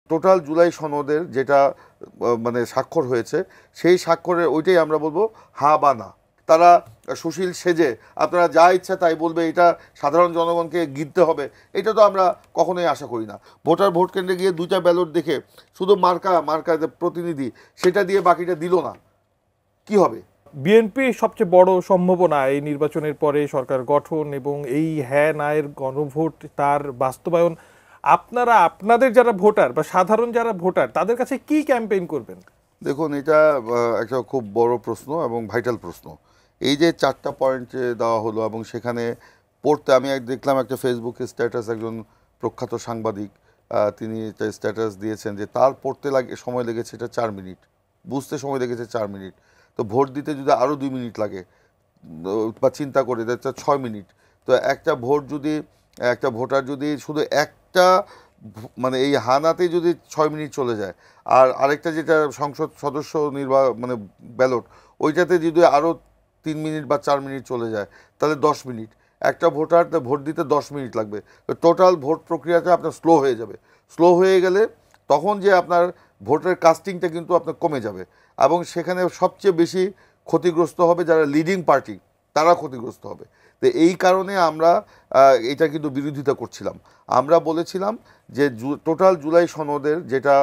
Total July সনদের যেটা মানে স্বাক্ষর হয়েছে সেই স্বাক্ষরের ওইটাই আমরা বলবো হা বা না। তারা সুশীল সেজে আপনারা যা ইচ্ছা তাই বলবে, এটা সাধারণ জনগণকে গিলতে হবে, এটা তো আমরা কখনোই আশা করি না। ভোট কেন্দ্রে গিয়ে দুইটা ব্যালট দেখে শুধু মার্কা প্রতিনিধি সেটা দিয়ে বাকিটা দিল না, কি হবে? বিএনপি সবচেয়ে বড় সম্ভাবনা এই নির্বাচনের পরে সরকার গঠন এবং এই হ্যাঁ নায়ের গণভোট তার বাস্তবায়ন। আপনারা আপনাদের যারা ভোটার বা সাধারণ যারা ভোটার তাদের কাছে কি ক্যাম্পেইন করবেন? দেখুন, এটা একটা খুব বড় প্রশ্ন এবং ভাইটাল প্রশ্ন। এই যে 4টা পয়েন্ট দেওয়া হলো এবং সেখানে পড়তে আমি দেখলাম একটা ফেসবুকে স্ট্যাটাস, একজন প্রখ্যাত সাংবাদিক তিনি একটা স্ট্যাটাস দিয়েছেন যে তার পড়তে সময় লেগেছে এটা 4 মিনিট, বুঝতে সময় লেগেছে 4 মিনিট। তো ভোট দিতে যদি আরও 2 মিনিট লাগে বা চিন্তা করে এটা 6 মিনিট। তো একটা ভোটার যদি শুধু একটা মানে এই হানাতে যদি 6 মিনিট চলে যায়, আর আরেকটা যেটা সংসদ সদস্য মানে ব্যালট, ওইটাতে যদি আরও 3 মিনিট বা 4 মিনিট চলে যায়, তাহলে 10 মিনিট। একটা ভোটার ভোট দিতে 10 মিনিট লাগবে। তো টোটাল ভোট প্রক্রিয়াটা আপনার স্লো হয়ে যাবে। স্লো হয়ে গেলে তখন যে আপনার ভোটের কাস্টিংটা কিন্তু আপনার কমে যাবে এবং সেখানে সবচেয়ে বেশি ক্ষতিগ্রস্ত হবে যারা লিডিং পার্টি, তারা ক্ষতিগ্রস্ত হবে। তো এই কারণে আমরা এটা কিন্তু বিরোধিতা করছিলাম। আমরা বলেছিলাম যে টোটাল জুলাই সনদের যেটা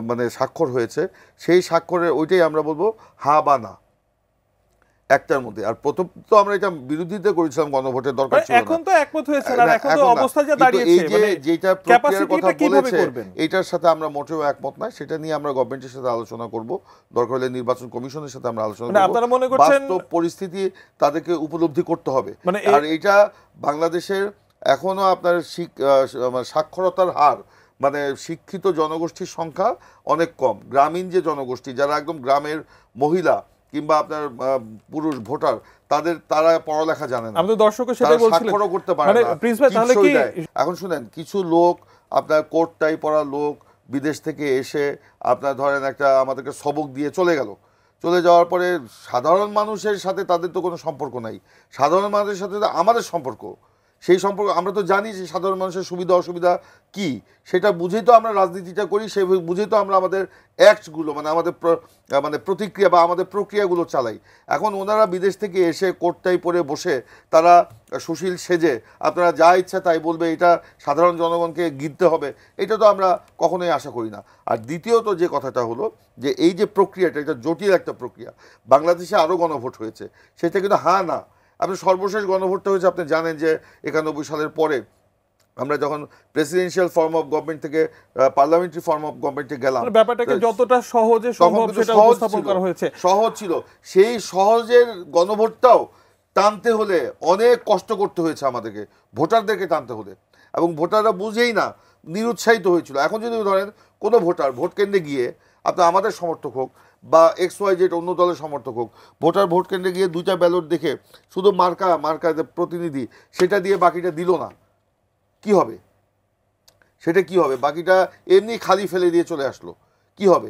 মানে স্বাক্ষর হয়েছে সেই স্বাক্ষরের ওইটাই আমরা বলবো হা বা না, একটার মধ্যে। আর প্রথম তো আমরা এটা বিরোধিতা করেছিলাম, গণভোটের দরকার ছিল না। এখন তো একমত হয়েছে আর এখন তো অবস্থা যা দাঁড়িয়েছে, এই যে যেটা প্রক্রিয়ার কথা বলেছে করবেন এটার সাথে আমরা মোটেও একমত না। সেটা নিয়ে আমরা গভর্নমেন্টের সাথে আলোচনা করব, দরকার হলে নির্বাচন কমিশনের সাথে আমরা আলোচনা করব। আপনারা মনে করছেন বাস্তব পরিস্থিতি তাদেরকে উপলব্ধি করতে হবে। আর এটা বাংলাদেশের এখনো আপনার সাক্ষরতার হার, মানে শিক্ষিত জনগোষ্ঠীর সংখ্যা অনেক কম। গ্রামীণ যে জনগোষ্ঠী, যারা একদম গ্রামের মহিলা কিংবা আপনার পুরুষ ভোটার, তারা পড়ালেখা জানে না, আমাদের দর্শক সেটাই বলছিলেন, স্বাক্ষরও করতে পারে না। তাহলে কি এখন শুনেন, কিছু লোক আপনার কোট টাই পরা লোক বিদেশ থেকে এসে আপনার ধরেন একটা আমাদেরকে সবক দিয়ে চলে গেল। চলে যাওয়ার পরে সাধারণ মানুষের সাথে তাদের তো কোনো সম্পর্ক নাই। সাধারণ মানুষের সাথে তো আমাদের সম্পর্ক, সেই সম্পর্ক আমরা তো জানি যে সাধারণ মানুষের সুবিধা অসুবিধা কি, সেটা বুঝেই তো আমরা রাজনীতিটা করি, সেই বুঝেই তো আমরা আমাদের অ্যাক্টগুলো মানে আমাদের প্রতিক্রিয়া বা আমাদের প্রক্রিয়াগুলো চালাই। এখন ওনারা বিদেশ থেকে এসে কোটটাই পরে বসে তারা সুশীল সেজে আপনারা যা ইচ্ছা তাই বলবে, এটা সাধারণ জনগণকে গিলতে হবে, এটা তো আমরা কখনোই আশা করি না। আর দ্বিতীয়ত যে কথাটা হলো যে এই যে প্রক্রিয়াটা, এটা জটিল একটা প্রক্রিয়া। বাংলাদেশে আরও গণভোট হয়েছে, সেটা কিন্তু হ্যাঁ না। আপনি সর্বশেষ গণভোটটা হয়েছে, আপনি জানেন যে 91 সালের পরে আমরা যখন প্রেসিডেন্সিয়াল ফর্ম অফ গভর্নমেন্ট থেকে পার্লামেন্টারি ফর্ম অফ গভর্নমেন্টে গেলাম, ব্যাপারটাকে যতটা সহজে সম্ভব সেটা উপস্থাপন করা হয়েছে, সহজ ছিল। সেই সহজের গণভোটটাও টানতে হলে অনেক কষ্ট করতে হয়েছে আমাদেরকে, ভোটারদেরকে টানতে হলে, এবং ভোটাররা বুঝেই না, নিরুৎসাহিত হয়েছিল। এখন যদি ধরেন কোনো ভোটার ভোট কেন্দ্রে গিয়ে আপনার আমাদের সমর্থক হোক বা XYZ অন্য দলের সমর্থক হোক, ভোট কেন্দ্রে গিয়ে দুইটা ব্যালট দেখে শুধু মার্কা প্রতিনিধি সেটা দিয়ে বাকিটা দিল না, কি হবে? সেটা কি হবে? বাকিটা এমনি খালি ফেলে দিয়ে চলে আসলো, কি হবে?